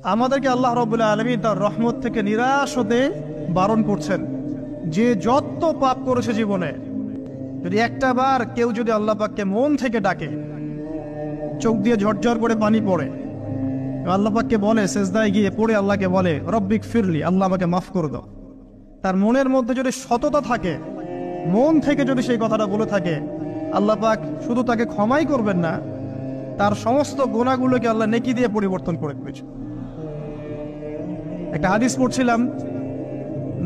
আমাদেরকে আল্লাহ রাব্বুল আলামিন তার রহমত থেকে নিরাশ হতে বারণ করছেন। যে যত পাপ করেছে জীবনে, যদি একটা বার কেউ যদি আল্লাহ পাককে মন থেকে ডাকে, চোখ দিয়ে ঝরঝর করে পানি পড়ে, আল্লাহ পাককে বলে, সেজদায় গিয়ে পড়ে আল্লাহকে বলে রব্বিক ফিরলি, আল্লাহ আমাকে মাফ করে দাও, তার মনের মধ্যে যদি সততা থাকে, মন থেকে যদি সেই কথাটা বলে থাকে, আল্লাহ পাক শুধু তাকে ক্ষমাই করবেন না, তার সমস্ত গুনাহগুলোকে আল্লাহ নেকি দিয়ে পরিবর্তন করে দিয়েছে। একটা হাদিস পড়ছিলাম,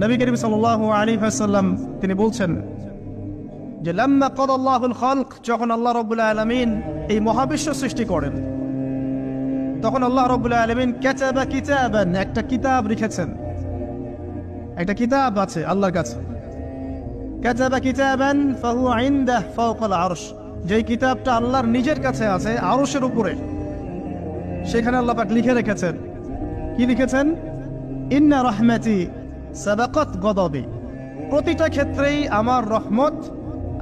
নবী করিম সাল্লাল্লাহু আলাইহি ওয়াসাল্লাম তিনি বলছেন যে লাম্মা কাদাল্লাহুল খালক, যখন আল্লাহ রাব্বুল আলামিন এই মহাবিশ্ব সৃষ্টি করেন, তখন আল্লাহ রাব্বুল আলামিন কাতাবা কিতাবান, একটা কিতাব লিখেছেন, একটা কিতাব আছে আল্লাহর কাছে। কাতাবা কিতাবান ফাহুয়া ইনদাহু ফাওকাল আরশ, যেই কিতাবটা আল্লাহর নিজের কাছে আছে আরশের উপরে, সেখানে আল্লাহ পাক লিখে রেখেছেন। কি লিখেছেন? ইন্না রাহমাতি সাবাকাত গদাবি, প্রতিটা ক্ষেত্রেই আমার রহমত,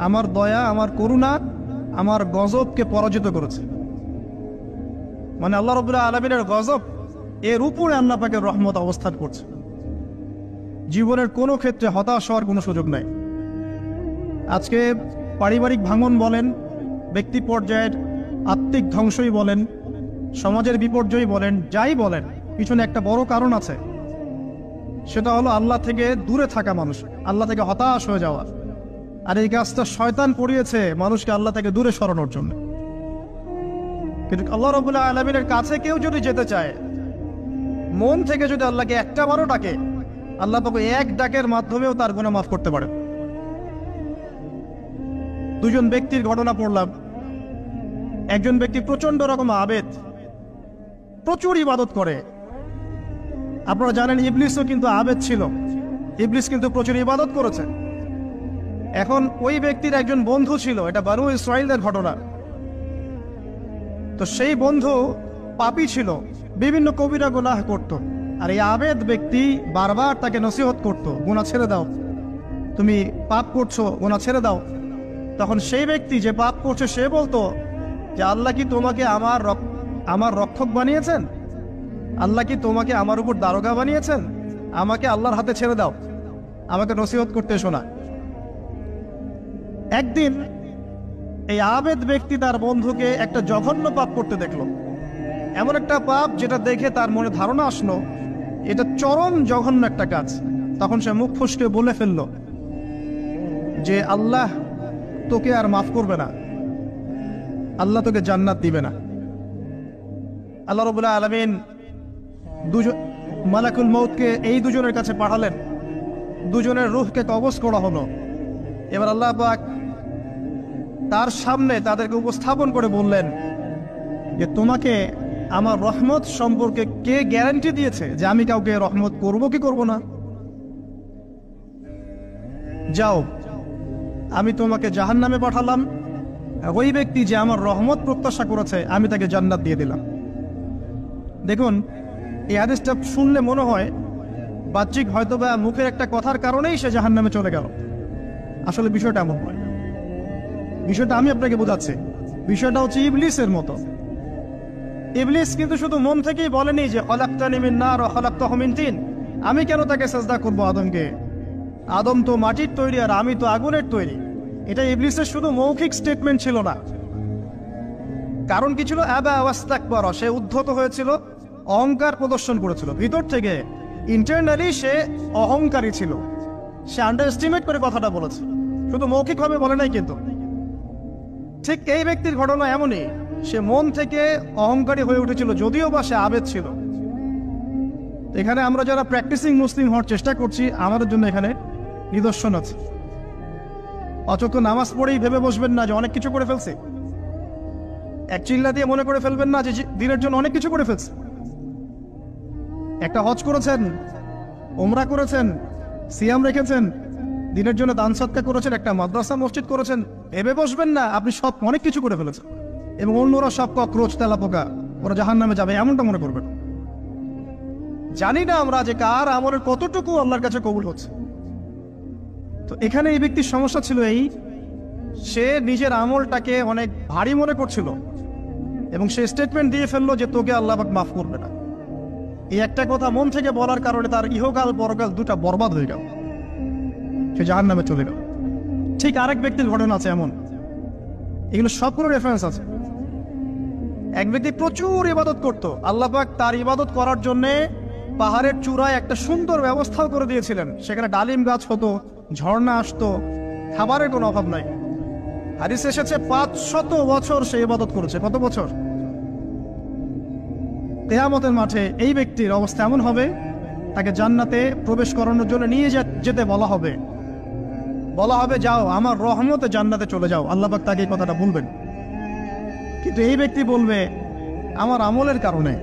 আমার দয়া, আমার করুণা আমার গজবকে পরাজিত করেছে। মানে আল্লাহ রাব্বুল আলামিনের গজব এর উপরে আল্লাহ পাকের রহমত অবস্থান করছে। জীবনের কোনো ক্ষেত্রে হতাশ হওয়ার কোনো সুযোগ নাই। আজকে পারিবারিক ভাঙন বলেন, ব্যক্তি পর্যায়ের আত্মিক ধ্বংসই বলেন, সমাজের বিপর্যয় বলেন, যাই বলেন, পিছনে একটা বড় কারণ আছে। সেটা হলো আল্লাহ থেকে দূরে থাকা মানুষ, আল্লাহ থেকে হতাশ হয়ে যাওয়া। আর এই কাজটা শয়তান করিয়েছে মানুষকে আল্লাহ থেকে দূরে সরানোর জন্য। কিন্তু আল্লাহ রাব্বুল আলামিনের কাছে কেউ যদি যেতে চায়, মন থেকে যদি আল্লাহকে একটা বারও ডাকে, আল্লাহ পাক এক ডাকের মাধ্যমেও তার গুনাহ মাফ করতে পারে। দুজন ব্যক্তির ঘটনা পড়লাম। একজন ব্যক্তি প্রচন্ড রকম আবেদ, প্রচুর ইবাদত করে। আপনারা জানেন ইবলিসও কিন্তু আবেদ ছিল, ইবলিস কিন্তু প্রচুর ইবাদত করেছে। এখন ওই ব্যক্তির একজন বন্ধু ছিল, এটা বানু ইসরাঈলের ঘটনা। তো সেই বন্ধু পাপী ছিল, বিভিন্ন কবিরা গুনাহ করত। আর এই আবেদ ব্যক্তি বারবার তাকে নসিহত করত, গুনাহ ছেড়ে দাও, তুমি পাপ করছো, গুনাহ ছেড়ে দাও। তখন সেই ব্যক্তি যে পাপ করছে সে বলতো যে আল্লাহ কি তোমাকে আমার রক্ষক বানিয়েছেন? আল্লাহ কি তোমাকে আমার উপর দারোগা বানিয়েছেন? আমাকে আল্লাহর হাতে ছেড়ে দাও, আমাকে নসিহত করতে শোনা। একদিন এই আবেদ ব্যক্তি তার বন্ধুকে একটা জঘন্য পাপ করতে দেখলো, এমন একটা পাপ যেটা দেখে তার মনে ধারণা আসলো এটা চরম জঘন্য একটা কাজ। তখন সে মুখ ফসকে বলে ফেললো যে আল্লাহ তোকে আর মাফ করবে না, আল্লাহ তোকে জান্নাত দিবে না। আল্লাহ রাব্বুল আলামিন মালাকুল মউতকে এই দুজনের কাছে পাঠালেন, দুজনের রূহকে কবজ করা হলো। এবার আল্লাহ পাক তার সামনে তাদেরকে উপস্থাপন করে বললেন যে তোমাকে আমার রহমত সম্পর্কে কে গ্যারান্টি দিয়েছে যে আমি কাউকে রহমত করব কি করব না? যাও, আমি তোমাকে জাহান্নামে পাঠালাম, ওই ব্যক্তি যে আমার রহমত প্রত্যাশা করেছে আমি তাকে জান্নাত দিয়ে দিলাম। দেখুন, এই হাদিসটা শুনলে মনে হয় বাহ্যিক হয়তো বা মুখের একটা কথার কারণেই সে জাহান্নামে চলে গেল। আসলে বিষয়টা এমন নয়। বিষয়টা আমি আপনাকে বোঝাচ্ছি। বিষয়টা হচ্ছে ইবলিসের মতো। ইবলিস কিন্তু শুধু মন থেকেই বলেনি যে খলাকতানি মিন নার ওয়া খলাকতাহু মিন তিন, আমি কেন তাকে সাজদা করব আদমকে? আদম তো মাটির তৈরি আর আমি তো আগুনের তৈরি। এটা ইবলিসের শুধু মৌখিক স্টেটমেন্ট ছিল না। কারণ কি ছিল? আবা ওয়াস্তাকবারা, সে উদ্ধত হয়েছিল, অহংকার প্রদর্শন করেছিল। ভিতর থেকে ইন্টারনালি সে অহংকারী ছিল, সে আন্ডার এস্টিমেট করে কথাটা বলেছে, শুধু মৌখিকভাবে বলে নাই। কিন্তু ঠিক এই ব্যক্তির ঘটনা এমনই, সে মন থেকে অহংকারী হয়ে উঠেছিল, যদিও বা সে আবেদ ছিল। এখানে আমরা যারা প্র্যাকটিসিং মুসলিম হওয়ার চেষ্টা করছি, আমাদের জন্য এখানে নিদর্শন আছে। অচক্ষ নামাজ পড়েই ভেবে বসবেন না যে অনেক কিছু করে ফেলছে, এক চিল্লা দিয়ে মনে করে ফেলবেন না যে দিনের জন্য অনেক কিছু করে ফেলছে। একটা হজ করেছেন, ওমরা করেছেন, সিয়াম রেখেছেন, দিনের জন্য দান সদকা করেছেন, একটা মাদ্রাসা মসজিদ করেছেন, ভেবে বসবেন না আপনি সব অনেক কিছু করে ফেলেছেন এবং অন্যরা সব ককরোচ তেলাপোকা, ওরা জাহান্নামে যাবে, এমনটা মনে করবেন। জানি না আমরা যে কার আমলের কতটুকু আল্লাহর কাছে কবুল হচ্ছে। তো এখানে এই ব্যক্তির সমস্যা ছিল এই, সে নিজের আমলটাকে অনেক ভারী মনে করছিল এবং সে স্টেটমেন্ট দিয়ে ফেললো যে তোকে আল্লাহ পাক মাফ করবে না। এই একটা কথা মন থেকে বলার কারণে তার ইহকাল পরকাল দুটা বরবাদ হয়ে গেল, সে জাহান্নামে চলে গেল। ঠিক আরেক ব্যক্তির ঘটনা আছে এমন, এগুলো সবগুলো রেফারেন্স আছে। এক ব্যক্তি প্রচুর ইবাদত করত, আল্লাহ পাক তার ইবাদত করার জন্যে পাহাড়ের চূড়ায় একটা সুন্দর ব্যবস্থাও করে দিয়েছিলেন। সেখানে ডালিম গাছ হতো, ঝর্ণা আসতো, খাবারের কোনো অভাব নাই। হাদিসে এসেছে 500 বছর সে ইবাদত করেছে। কত বছর? কিয়ামতের মাঠে এই ব্যক্তির অবস্থা এমন হবে, তাকে জান্নাতে প্রবেশ করানোর জন্য নিয়ে যেতে বলা হবে, যাও আমার রহমতে জান্নাতে চলে যাও। আল্লাহ পাক তাকে এই কথাটা বলবেন, কিন্তু এই ব্যক্তি বলবে আমার আমলের কারণে,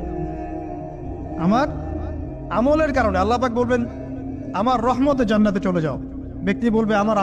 আল্লাহ পাক বলবেন আমার রহমতে জান্নাতে চলে যাও। ব্যক্তি বলবে আমার